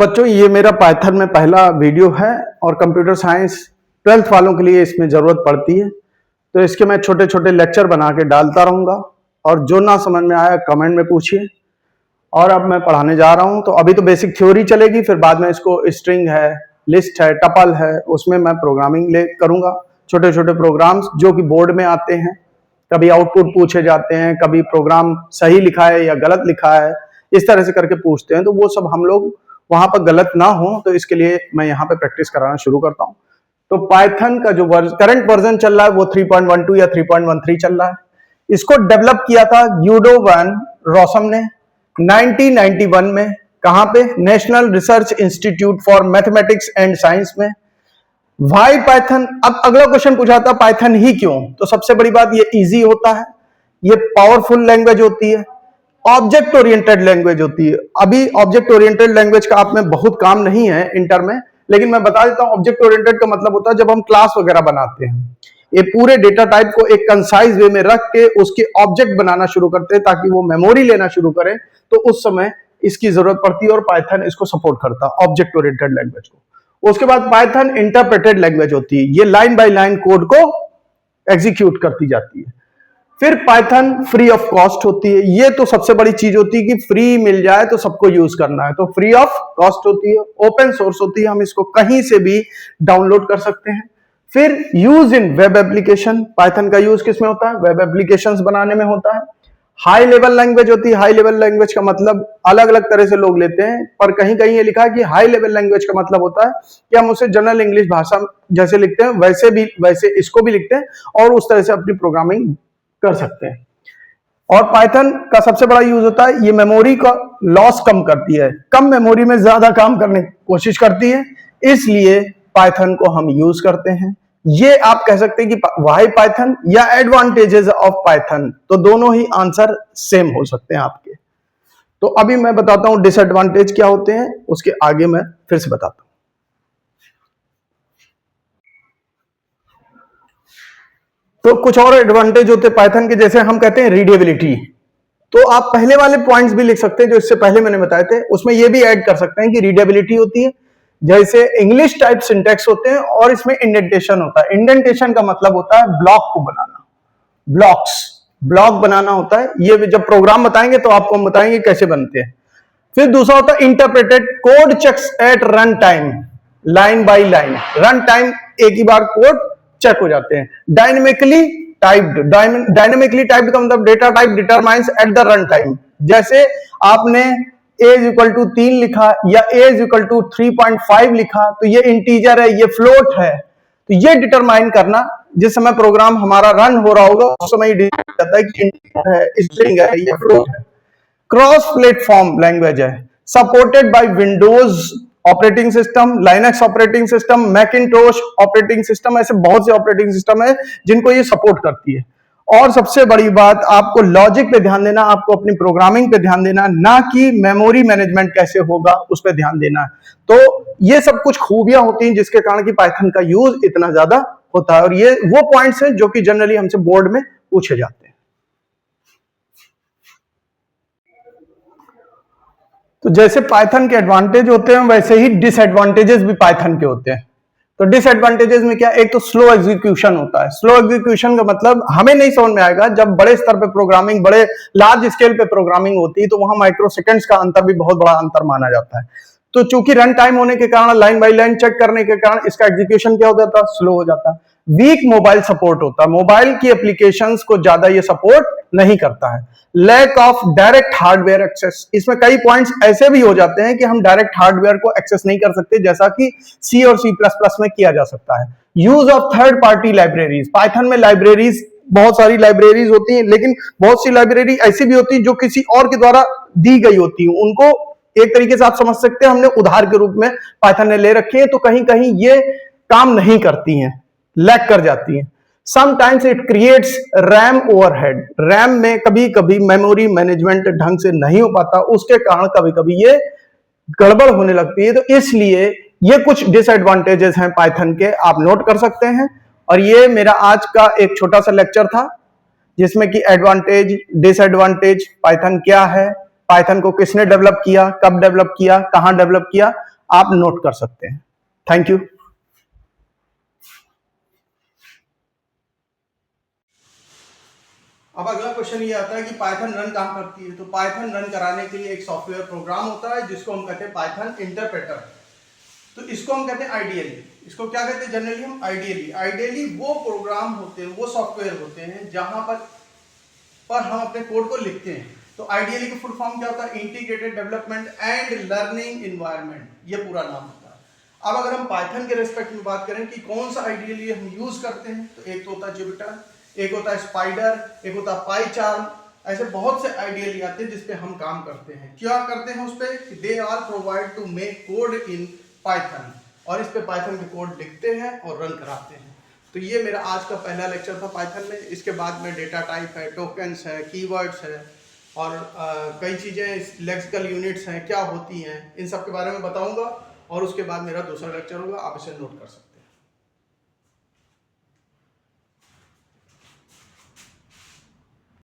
बच्चों ये मेरा पाइथन में पहला वीडियो है और कंप्यूटर साइंस 12th वालों के लिए इसमें ज़रूरत पड़ती है, तो इसके मैं छोटे छोटे लेक्चर बना के डालता रहूँगा और जो ना समझ में आया कमेंट में पूछिए। और अब मैं पढ़ाने जा रहा हूँ, तो अभी तो बेसिक थ्योरी चलेगी, फिर बाद में इसको स्ट्रिंग है, लिस्ट है, टपल है, उसमें मैं प्रोग्रामिंग ले करूँगा, छोटे छोटे प्रोग्राम्स जो कि बोर्ड में आते हैं। कभी आउटपुट पूछे जाते हैं, कभी प्रोग्राम सही लिखा है या गलत लिखा है, इस तरह से करके पूछते हैं, तो वो सब हम लोग वहां पर गलत ना हो, तो इसके लिए मैं यहाँ पे प्रैक्टिस कराना शुरू करता हूँ। तो पाइथन का जो करंट वर्जन चल रहा है वो 3.12 या 3.13 चल रहा है। इसको डेवलप किया था यूडो वन रोसम ने 1991 में। कहां पे? National research institute for mathematics and science why. वाई पाइथन? अब अगला क्वेश्चन पूछा था पाइथन ही क्यों, तो सबसे बड़ी बात ये इजी होता है, ये पावरफुल लैंग्वेज होती है, ऑब्जेक्ट ओरिएंटेड लैंग्वेज होती है। अभी ऑब्जेक्ट ओरिएंटेड लैंग्वेज का आप में बहुत काम नहीं है इंटर में, लेकिन मैं बता देता हूं ऑब्जेक्ट ओरिएंटेड का मतलब होता है जब हम क्लास वगैरह बनाते हैं, ये पूरे डेटा टाइप को एक कंसाइज वे में रख के उसके ऑब्जेक्ट बनाना शुरू करते हैं ताकि वो मेमोरी लेना शुरू करें, तो उस समय इसकी जरूरत पड़ती है और पाइथन इसको सपोर्ट करता है, ऑब्जेक्ट ओरिएंटेड लैंग्वेज को। उसके बाद पाइथन इंटरप्रेटेड लैंग्वेज होती है, ये लाइन बाय लाइन कोड को एग्जीक्यूट करती जाती है। फिर पाइथन फ्री ऑफ कॉस्ट होती है, ये तो सबसे बड़ी चीज होती है कि फ्री मिल जाए तो सबको यूज करना है, तो फ्री ऑफ कॉस्ट होती है, ओपन सोर्स होती है, हम इसको कहीं से भी डाउनलोड कर सकते हैं। फिर use in web application, Python का यूज किसमें होता है? वेब एप्लीकेशंस बनाने में होता है। हाई लेवल लैंग्वेज होती है, हाई लेवल लैंग्वेज का मतलब अलग अलग तरह से लोग लेते हैं, पर कहीं कहीं ये लिखा है कि हाई लेवल लैंग्वेज का मतलब होता है कि हम उसे जनरल इंग्लिश भाषा जैसे लिखते हैं वैसे इसको भी लिखते हैं और उस तरह से अपनी प्रोग्रामिंग कर सकते हैं। और पाइथन का सबसे बड़ा यूज होता है, ये मेमोरी का लॉस कम करती है, कम मेमोरी में ज्यादा काम करने की कोशिश करती है, इसलिए पाइथन को हम यूज करते हैं। ये आप कह सकते हैं कि वाई पाइथन या एडवांटेजेस ऑफ पाइथन, तो दोनों ही आंसर सेम हो सकते हैं आपके। तो अभी मैं बताता हूं डिसएडवांटेज क्या होते हैं, उसके आगे मैं फिर से बताता हूं। तो कुछ और एडवांटेज होते हैं पाइथन के, जैसे हम कहते हैं रीडेबिलिटी, तो आप पहले वाले पॉइंट्स भी लिख सकते हैं जो इससे पहले मैंने बताए थे, उसमें ये भी ऐड कर सकते हैं कि रीडेबिलिटी होती है, जैसे इंग्लिश टाइप सिंटेक्स होते हैं और इसमें इंडेंटेशन होता है। इंडेंटेशन का मतलब होता है ब्लॉक को बनाना, ब्लॉक बनाना होता है। ये जब प्रोग्राम बताएंगे तो आपको हम बताएंगे कैसे बनते हैं। फिर दूसरा होता है interpreted code checks at run time, line by line, run time एक ही बार कोड चेक हो जाते हैं। डायनेमिकली टाइप्ड का मतलब data type determines at the run time, जैसे आपने a इज इक्वल टू 3 लिखा या a इज इक्वल टू 3.5 लिखा, तो ये इंटीजर है, ये फ्लोट है, तो ये डिटरमाइन करना जिस समय प्रोग्राम हमारा रन हो रहा होगा उस समय डिसाइड करता है कि इंटीजर है, स्ट्रिंग है या फ्लोट है। क्रॉस प्लेटफॉर्म लैंग्वेज है, supported by Windows operating system, Linux operating system, Macintosh operating system, ऐसे बहुत से ऑपरेटिंग सिस्टम है जिनको ये सपोर्ट करती है। और सबसे बड़ी बात, आपको लॉजिक पे ध्यान देना, आपको अपनी प्रोग्रामिंग पे ध्यान देना, ना कि मेमोरी मैनेजमेंट कैसे होगा उस पर ध्यान देना है। तो ये सब कुछ खूबियां होती हैं जिसके कारण कि पाइथन का यूज इतना ज्यादा होता है, और ये वो पॉइंट्स हैं जो कि जनरली हमसे बोर्ड में पूछे जाते हैं। तो जैसे पाइथन के एडवांटेज होते हैं वैसे ही डिसएडवांटेजेस भी पाइथन के होते हैं। तो डिसएडवांटेजेस में क्या? एक तो स्लो एग्जीक्यूशन होता है। स्लो एग्जीक्यूशन का मतलब हमें नहीं समझ में आएगा, जब बड़े स्तर पे प्रोग्रामिंग, बड़े लार्ज स्केल पे प्रोग्रामिंग होती है तो वहां माइक्रो सेकंड्स का अंतर भी बहुत बड़ा अंतर माना जाता है। तो चूंकि रन टाइम होने के कारण, लाइन बाय लाइन चेक करने के कारण इसका एग्जीक्यूशन क्या हो जाता है? स्लो हो जाता है। वीक मोबाइल सपोर्ट होता है, मोबाइल की एप्लीकेशंस को ज्यादा ये सपोर्ट नहीं करता है। Lack of direct hardware access, इसमें कई पॉइंट्स ऐसे भी हो जाते हैं कि हम डायरेक्ट हार्डवेयर को एक्सेस नहीं कर सकते, जैसा कि सी और C++ में किया जा सकता है। Use of third party libraries, Python में लाइब्रेरीज, बहुत सारी लाइब्रेरीज होती हैं, लेकिन बहुत सी लाइब्रेरी ऐसी भी होती है जो किसी और के द्वारा दी गई होती है, उनको एक तरीके से आप समझ सकते हैं हमने उधार के रूप में पाइथन ने ले रखी है, तो कहीं कहीं ये काम नहीं करती हैं, लैक कर जाती हैं। Sometimes it creates RAM overhead, RAM में कभी कभी मेमोरी मैनेजमेंट ढंग से नहीं हो पाता, उसके कारण कभी कभी ये गड़बड़ होने लगती है। तो इसलिए ये कुछ डिसएडवांटेजेस हैं पाइथन के, आप नोट कर सकते हैं। और ये मेरा आज का एक छोटा सा लेक्चर था जिसमें कि एडवांटेज, डिसएडवांटेज, पाइथन क्या है, पाइथन को किसने डेवलप किया, कब डेवलप किया, कहां डेवलप किया, आप नोट कर सकते हैं। Thank you. अब अगला क्वेश्चन ये आता है कि पाइथन रन कहाँ करती है। तो पाइथन रन कराने के लिए एक सॉफ्टवेयर प्रोग्राम होता है जिसको हम कहते हैं पाइथन इंटरप्रेटर। तो इसको हम कहते हैं आइडियली। इसको क्या कहते हैं जनरली हम? आइडियली। आइडियली वो प्रोग्राम होते हैं, वो सॉफ्टवेयर होते हैं जहां पर हम अपने कोड को लिखते हैं। तो आइडियली का फुल फॉर्म क्या होता है? Integrated development and learning environment, ये पूरा नाम होता है। अब अगर हम पाइथन के रेस्पेक्ट में बात करें कि कौन सा आइडियली हम यूज करते हैं, तो एक तो होता है जुपिटर, एक होता है स्पाइडर, एक होता है पाईचार्म। ऐसे बहुत से आइडियली आते हैं जिसपे हम काम करते हैं। क्या करते हैं उस पे? They are provide to make code in Python, और इस पे पाइथन के कोड लिखते हैं और रन कराते हैं। तो ये मेरा आज का पहला लेक्चर था पाइथन में। इसके बाद में डेटा टाइप है, टोकन्स है, कीवर्ड्स है, और कई चीज़ें लेक्सिकल यूनिट्स हैं क्या होती हैं, इन सब के बारे में बताऊंगा। और उसके बाद मेरा दूसरा लेक्चर होगा, आप इसे नोट कर सकते हैं।